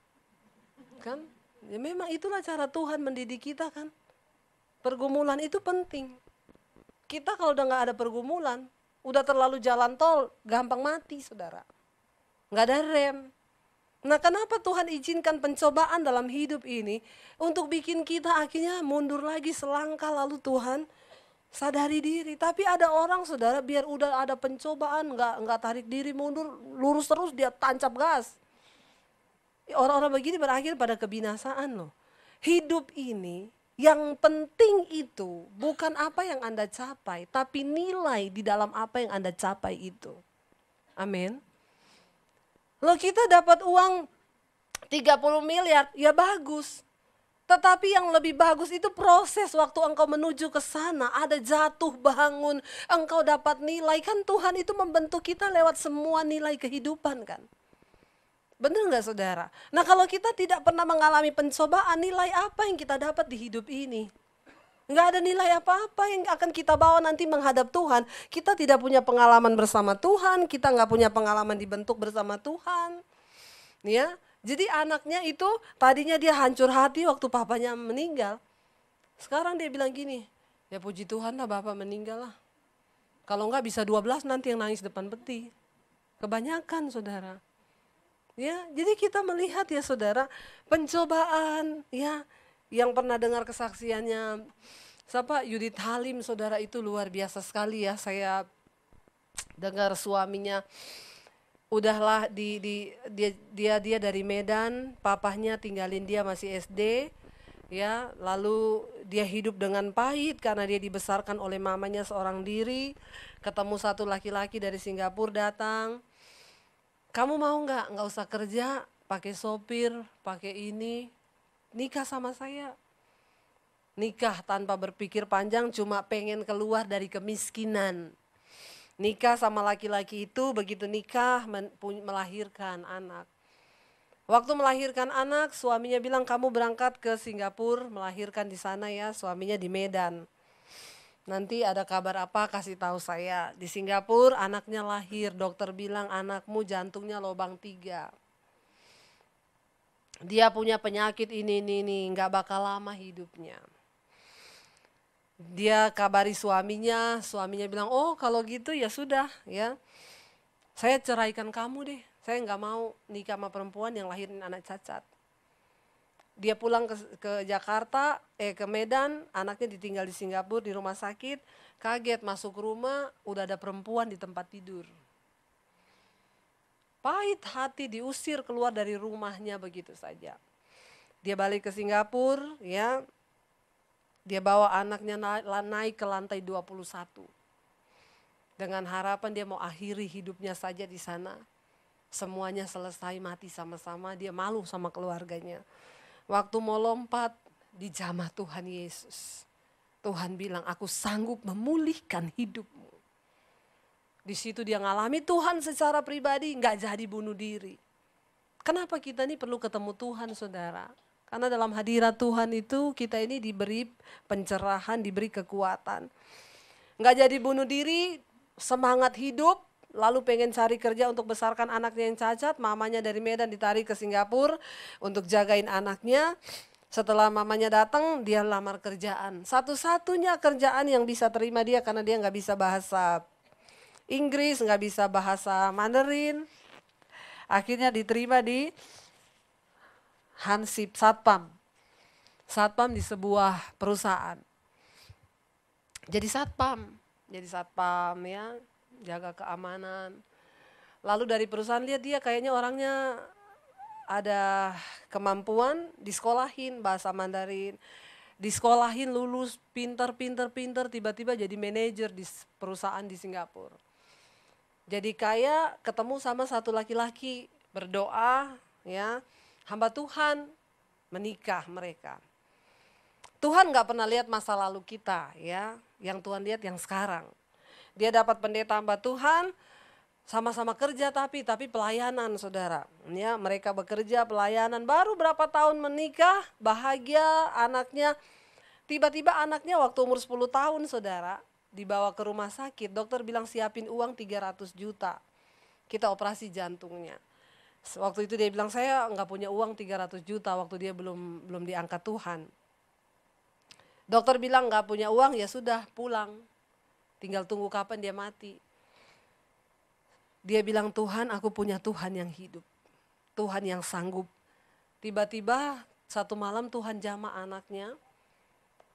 Kan? Ya memang itulah cara Tuhan mendidik kita kan. Pergumulan itu penting. Kita kalau udah gak ada pergumulan, udah terlalu jalan tol, gampang mati saudara. Gak ada rem. Nah kenapa Tuhan izinkan pencobaan dalam hidup ini? Untuk bikin kita akhirnya mundur lagi selangkah lalu Tuhan Sadari diri. Tapi ada orang saudara biar udah ada pencobaan nggak tarik diri mundur, lurus terus dia tancap gas. Orang-orang begini berakhir pada kebinasaan loh. Hidup ini yang penting itu bukan apa yang Anda capai, tapi nilai di dalam apa yang Anda capai itu. Amin. Loh kita dapat uang 30 miliar, ya bagus. Tetapi yang lebih bagus itu proses waktu engkau menuju ke sana. Ada jatuh bangun, engkau dapat nilai. Kan Tuhan itu membentuk kita lewat semua nilai kehidupan kan. Benar nggak saudara? Nah kalau kita tidak pernah mengalami pencobaan, nilai apa yang kita dapat di hidup ini? Nggak ada nilai apa-apa yang akan kita bawa nanti menghadap Tuhan. Kita tidak punya pengalaman bersama Tuhan, kita nggak punya pengalaman dibentuk bersama Tuhan. Ya, jadi anaknya itu tadinya dia hancur hati waktu papanya meninggal. Sekarang dia bilang gini, ya puji Tuhan lah bapak meninggal lah. Kalau enggak bisa 12 nanti yang nangis depan peti. Kebanyakan saudara. Ya, jadi kita melihat ya saudara, pencobaan ya, yang pernah dengar kesaksiannya siapa Yudit Halim saudara itu luar biasa sekali ya. Saya dengar suaminya udahlah dia dari Medan, papahnya tinggalin dia masih SD, ya, lalu dia hidup dengan pahit karena dia dibesarkan oleh mamanya seorang diri, ketemu satu laki-laki dari Singapura datang, kamu mau nggak usah kerja, pakai sopir, pakai ini, nikah sama saya. Nikah tanpa berpikir panjang, cuma pengen keluar dari kemiskinan. Nikah sama laki-laki itu, begitu nikah melahirkan anak. Waktu melahirkan anak, suaminya bilang kamu berangkat ke Singapura, melahirkan di sana ya, suaminya di Medan. Nanti ada kabar apa kasih tahu saya. Di Singapura anaknya lahir, dokter bilang anakmu jantungnya lubang 3. Dia punya penyakit ini, nggak bakal lama hidupnya. Dia kabari suaminya bilang, oh kalau gitu ya sudah ya, saya ceraikan kamu deh, saya nggak mau nikah sama perempuan yang lahirin anak cacat. Dia pulang ke Jakarta, ke Medan, anaknya ditinggal di Singapura di rumah sakit, kaget masuk rumah udah ada perempuan di tempat tidur. Pahit hati diusir keluar dari rumahnya begitu saja. Dia balik ke Singapura ya. Dia bawa anaknya naik ke lantai 21. Dengan harapan dia mau akhiri hidupnya saja di sana. Semuanya selesai mati sama-sama, dia malu sama keluarganya. Waktu mau lompat, dijamah Tuhan Yesus. Tuhan bilang, aku sanggup memulihkan hidupmu. Di situ dia ngalami Tuhan secara pribadi, nggak jadi bunuh diri. Kenapa kita ini perlu ketemu Tuhan saudara? Karena dalam hadirat Tuhan itu kita ini diberi pencerahan, diberi kekuatan. Nggak jadi bunuh diri, semangat hidup, lalu pengen cari kerja untuk besarkan anaknya yang cacat. Mamanya dari Medan ditarik ke Singapura untuk jagain anaknya. Setelah mamanya datang, dia lamar kerjaan. Satu-satunya kerjaan yang bisa terima dia karena dia nggak bisa bahasa Inggris, nggak bisa bahasa Mandarin. Akhirnya diterima di Hansip, Satpam di sebuah perusahaan. Jadi satpam ya, jaga keamanan. Lalu dari perusahaan lihat dia kayaknya orangnya ada kemampuan, disekolahin bahasa Mandarin, disekolahin lulus pinter, tiba-tiba jadi manajer di perusahaan di Singapura. Jadi kayak ketemu sama satu laki-laki, berdoa ya, hamba Tuhan, menikah mereka. Tuhan gak pernah lihat masa lalu kita ya, yang Tuhan lihat yang sekarang. Dia dapat pendeta hamba Tuhan, sama-sama kerja tapi pelayanan saudara. Ya, mereka bekerja pelayanan, baru berapa tahun menikah, bahagia anaknya. Tiba-tiba anaknya waktu umur 10 tahun saudara, dibawa ke rumah sakit, dokter bilang siapin uang 300 juta. Kita operasi jantungnya. Waktu itu dia bilang saya nggak punya uang 300 juta waktu dia belum diangkat Tuhan. Dokter bilang nggak punya uang ya sudah pulang, tinggal tunggu kapan dia mati. Dia bilang Tuhan aku punya Tuhan yang hidup, Tuhan yang sanggup. Tiba-tiba satu malam Tuhan jamah anaknya,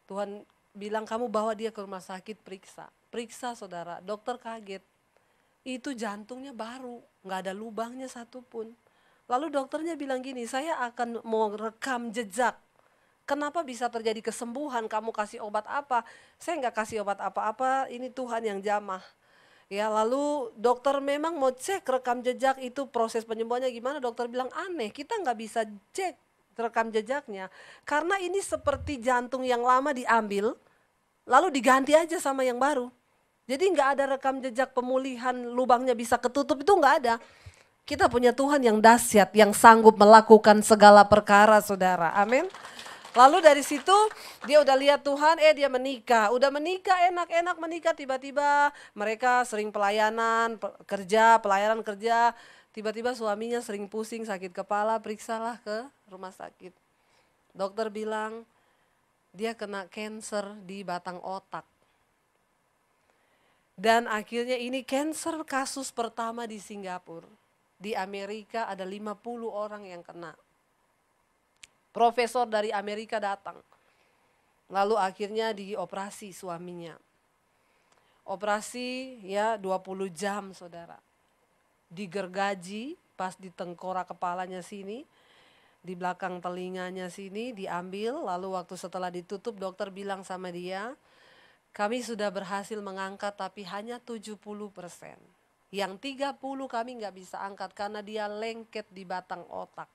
Tuhan bilang kamu bawa dia ke rumah sakit periksa. Periksa saudara, dokter kaget. Itu jantungnya baru, nggak ada lubangnya satupun. Lalu dokternya bilang gini, saya akan mau rekam jejak. Kenapa bisa terjadi kesembuhan, kamu kasih obat apa? Saya nggak kasih obat apa-apa, ini Tuhan yang jamah. Ya, lalu dokter memang mau cek rekam jejak itu proses penyembuhannya gimana, dokter bilang aneh, kita nggak bisa cek rekam jejaknya. Karena ini seperti jantung yang lama diambil, lalu diganti aja sama yang baru. Jadi nggak ada rekam jejak pemulihan, lubangnya bisa ketutup, itu nggak ada. Kita punya Tuhan yang dahsyat, yang sanggup melakukan segala perkara, saudara. Amin. Lalu dari situ dia udah lihat Tuhan, dia menikah. Udah menikah, enak-enak menikah, tiba-tiba mereka sering pelayanan kerja. Tiba-tiba suaminya sering pusing, sakit kepala, periksalah ke rumah sakit. Dokter bilang dia kena cancer di batang otak. Dan akhirnya ini cancer kasus pertama di Singapura. Di Amerika ada 50 orang yang kena. Profesor dari Amerika datang. Lalu akhirnya dioperasi suaminya. Operasi ya 20 jam saudara. Digergaji pas di tengkorak kepalanya sini. Di belakang telinganya sini diambil. Lalu waktu setelah ditutup dokter bilang sama dia, kami sudah berhasil mengangkat tapi hanya 70%. Yang 30 kami nggak bisa angkat karena dia lengket di batang otak.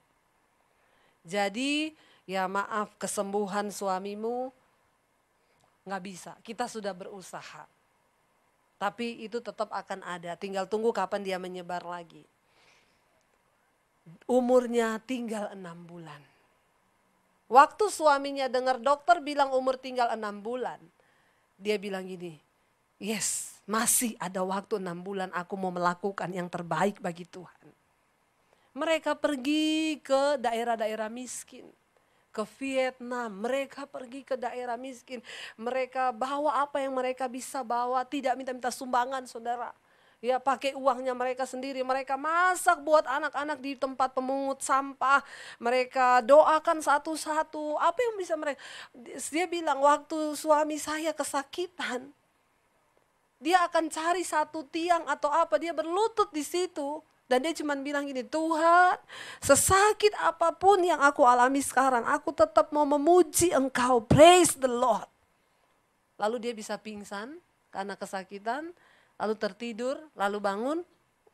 Jadi ya maaf, kesembuhan suamimu nggak bisa, kita sudah berusaha. Tapi itu tetap akan ada, tinggal tunggu kapan dia menyebar lagi. Umurnya tinggal 6 bulan. Waktu suaminya dengar dokter bilang umur tinggal 6 bulan. Dia bilang gini, yes, masih ada waktu 6 bulan aku mau melakukan yang terbaik bagi Tuhan. Mereka pergi ke daerah-daerah miskin, ke Vietnam, mereka pergi ke daerah miskin. Mereka bawa apa yang mereka bisa bawa, tidak minta-minta sumbangan saudara. Ya pakai uangnya mereka sendiri, mereka masak buat anak-anak di tempat pemungut sampah. Mereka doakan satu-satu, apa yang bisa mereka. Dia bilang waktu suami saya kesakitan, dia akan cari satu tiang atau apa, dia berlutut di situ. Dan dia cuma bilang gini, Tuhan sesakit apapun yang aku alami sekarang, aku tetap mau memuji Engkau, praise the Lord. Lalu dia bisa pingsan karena kesakitan, lalu tertidur, lalu bangun,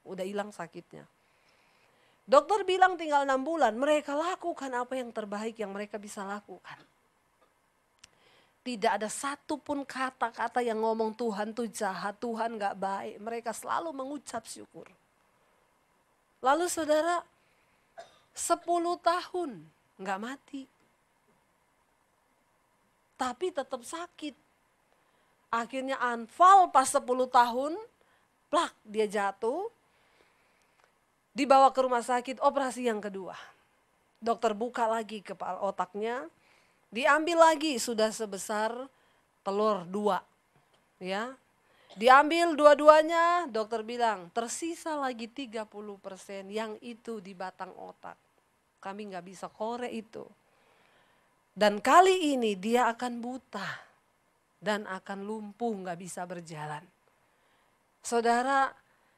udah hilang sakitnya. Dokter bilang tinggal 6 bulan, mereka lakukan apa yang terbaik yang mereka bisa lakukan. Tidak ada satupun kata-kata yang ngomong Tuhan tuh jahat, Tuhan gak baik. Mereka selalu mengucap syukur. Lalu saudara, 10 tahun gak mati. Tapi tetap sakit. Akhirnya anfal pas 10 tahun, plak dia jatuh. Dibawa ke rumah sakit, operasi yang kedua. Dokter buka lagi kepala otaknya. Diambil lagi sudah sebesar telur 2. Ya. Diambil dua-duanya, dokter bilang tersisa lagi 30% yang itu di batang otak. Kami gak bisa korek itu. Dan kali ini dia akan buta dan akan lumpuh gak bisa berjalan. Saudara,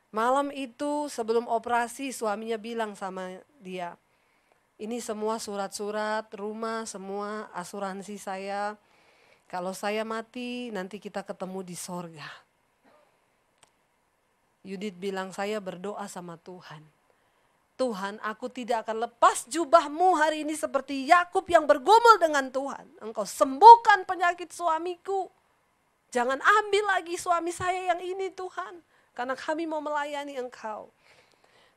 malam itu sebelum operasi suaminya bilang sama dia, ini semua surat-surat, rumah, semua asuransi saya. Kalau saya mati nanti kita ketemu di sorga. Yudit bilang saya berdoa sama Tuhan. Tuhan, aku tidak akan lepas jubahmu hari ini seperti Yakub yang bergumul dengan Tuhan. Engkau sembuhkan penyakit suamiku. Jangan ambil lagi suami saya yang ini Tuhan. Karena kami mau melayani Engkau.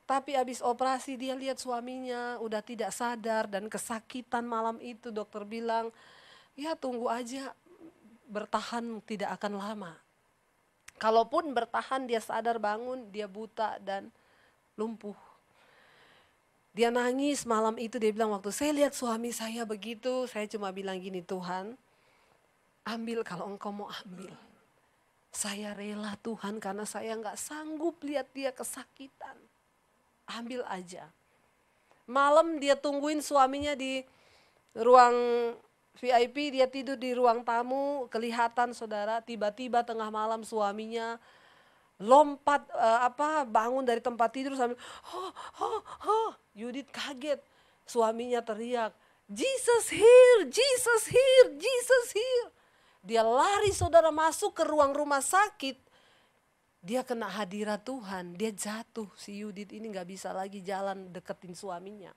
Tapi habis operasi dia lihat suaminya udah tidak sadar dan kesakitan malam itu. Dokter bilang, ya tunggu aja, bertahan tidak akan lama. Kalaupun bertahan dia sadar bangun, dia buta dan lumpuh. Dia nangis malam itu, dia bilang waktu saya lihat suami saya begitu, saya cuma bilang gini, Tuhan ambil kalau Engkau mau ambil. Saya rela Tuhan karena saya gak sanggup lihat dia kesakitan. Ambil aja. Malam dia tungguin suaminya di ruang VIP, dia tidur di ruang tamu, kelihatan saudara, tiba-tiba tengah malam suaminya lompat bangun dari tempat tidur sambil Yudit kaget, suaminya teriak, Jesus here, Jesus here, Jesus here. Dia lari saudara masuk ke ruang rumah sakit. Dia kena hadirat Tuhan, dia jatuh, si Yudit ini gak bisa lagi jalan deketin suaminya.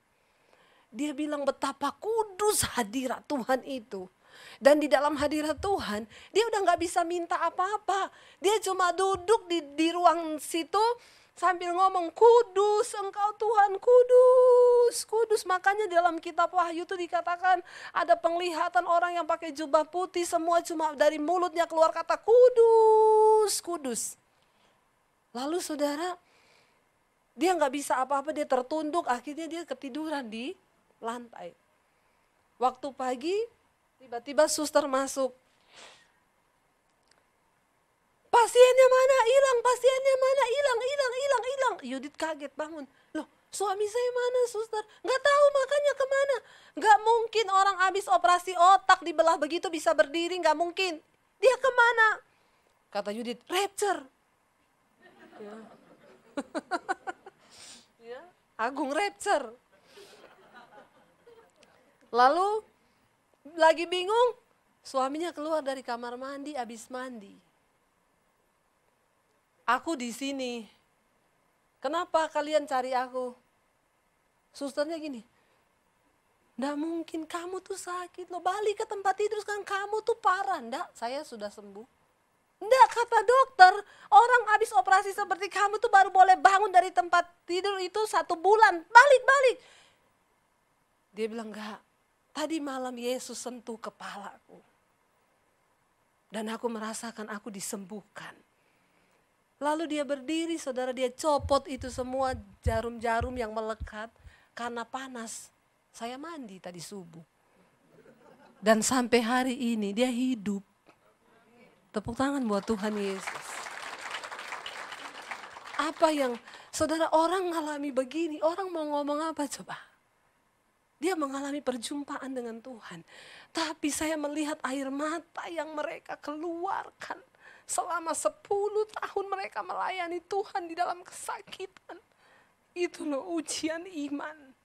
Dia bilang betapa kudus hadirat Tuhan itu. Dan di dalam hadirat Tuhan, dia udah gak bisa minta apa-apa. Dia cuma duduk di ruang situ sambil ngomong, kudus engkau Tuhan, kudus, kudus. Makanya dalam kitab Wahyu itu dikatakan ada penglihatan orang yang pakai jubah putih, semua cuma dari mulutnya keluar kata kudus, kudus. Lalu saudara, dia gak bisa apa-apa, dia tertunduk, akhirnya dia ketiduran di lantai. Waktu pagi, tiba-tiba suster masuk. Pasiennya mana? Hilang, pasiennya mana? Hilang. Yudit kaget bangun. Loh, suami saya mana suster? Gak tahu makanya kemana. Gak mungkin orang habis operasi otak dibelah begitu bisa berdiri, gak mungkin. Dia kemana? Kata Yudit, rapture. Ya. Ya, Agung rapture. Lalu lagi bingung, suaminya keluar dari kamar mandi, habis mandi. Aku di sini. Kenapa kalian cari aku? Susternya gini, nggak mungkin kamu tuh sakit loh, balik ke tempat tidur sekarang, kamu tuh parah. Nggak, saya sudah sembuh. Nggak, kata dokter, orang habis operasi seperti kamu tuh baru boleh bangun dari tempat tidur itu 1 bulan, balik. Dia bilang enggak. Tadi malam Yesus sentuh kepalaku. Dan aku merasakan aku disembuhkan. Lalu dia berdiri, saudara, dia copot itu semua jarum-jarum yang melekat. Karena panas, saya mandi tadi subuh. Dan sampai hari ini dia hidup. Tepuk tangan buat Tuhan Yesus. Apa yang, saudara, orang ngalami begini, orang mau ngomong apa coba? Dia mengalami perjumpaan dengan Tuhan. Tapi saya melihat air mata yang mereka keluarkan. Selama 10 tahun mereka melayani Tuhan di dalam kesakitan. Itu loh ujian iman.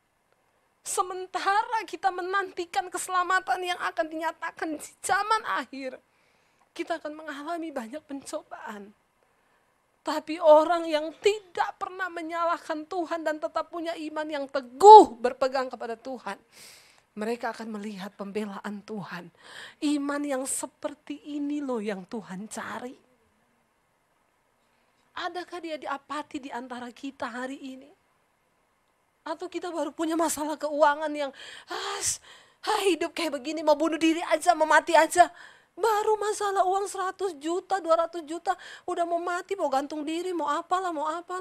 Sementara kita menantikan keselamatan yang akan dinyatakan di zaman akhir. Kita akan mengalami banyak pencobaan. Tapi orang yang tidak pernah menyalahkan Tuhan dan tetap punya iman yang teguh berpegang kepada Tuhan. Mereka akan melihat pembelaan Tuhan. Iman yang seperti ini loh yang Tuhan cari. Adakah dia diapati di antara kita hari ini? Atau kita baru punya masalah keuangan yang hidup kayak begini, mau bunuh diri aja, mau mati aja. Baru masalah uang 100 juta, 200 juta, udah mau mati, mau gantung diri, mau apalah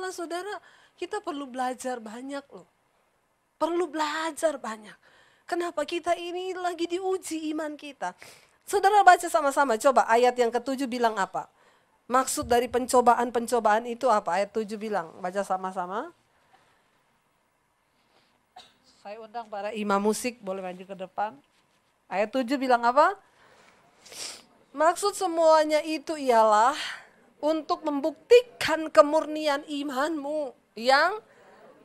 saudara. Kita perlu belajar banyak loh. Perlu belajar banyak. Kenapa kita ini lagi diuji iman kita. Saudara baca sama-sama, coba ayat yang ke-7 bilang apa? Maksud dari pencobaan-pencobaan itu apa? Ayat 7 bilang, baca sama-sama. Saya undang para imam musik, boleh maju ke depan. Ayat 7 bilang apa? Maksud semuanya itu ialah untuk membuktikan kemurnian imanmu yang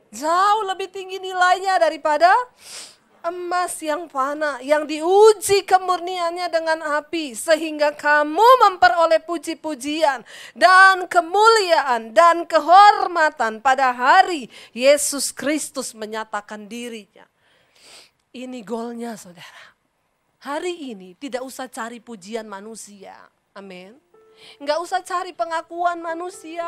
jauh lebih tinggi nilainya daripada emas yang fana, yang diuji kemurniannya dengan api, sehingga kamu memperoleh puji-pujian dan kemuliaan dan kehormatan pada hari Yesus Kristus menyatakan dirinya. Ini goalnya saudara. Hari ini tidak usah cari pujian manusia, amin. Nggak usah cari pengakuan manusia.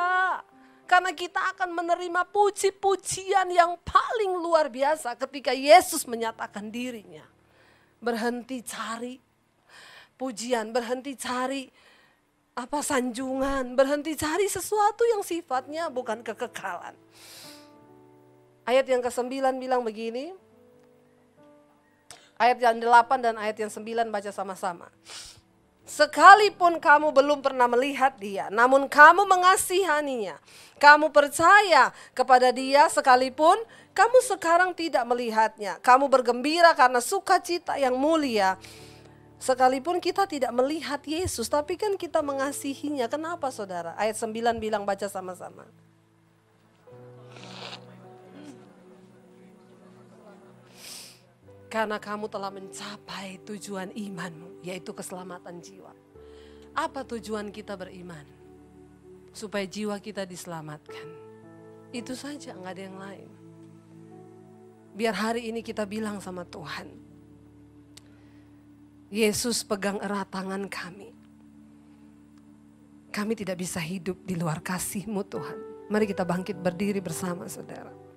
Karena kita akan menerima puji-pujian yang paling luar biasa ketika Yesus menyatakan dirinya. Berhenti cari pujian, berhenti cari sanjungan, berhenti cari sesuatu yang sifatnya bukan kekekalan. Ayat yang ke-9 bilang begini. Ayat yang 8 dan ayat yang 9 baca sama-sama. Sekalipun kamu belum pernah melihat dia, namun kamu mengasihaninya. Kamu percaya kepada dia sekalipun kamu sekarang tidak melihatnya. Kamu bergembira karena sukacita yang mulia Sekalipun kita tidak melihat Yesus, tapi kan kita mengasihinya. Kenapa saudara? Ayat 9 bilang, baca sama-sama. Karena kamu telah mencapai tujuan imanmu, yaitu keselamatan jiwa. Apa tujuan kita beriman? Supaya jiwa kita diselamatkan. Itu saja, nggak ada yang lain. Biar hari ini kita bilang sama Tuhan, Yesus pegang erat tangan kami. Kami tidak bisa hidup di luar kasih-Mu Tuhan. Mari kita bangkit berdiri bersama saudara.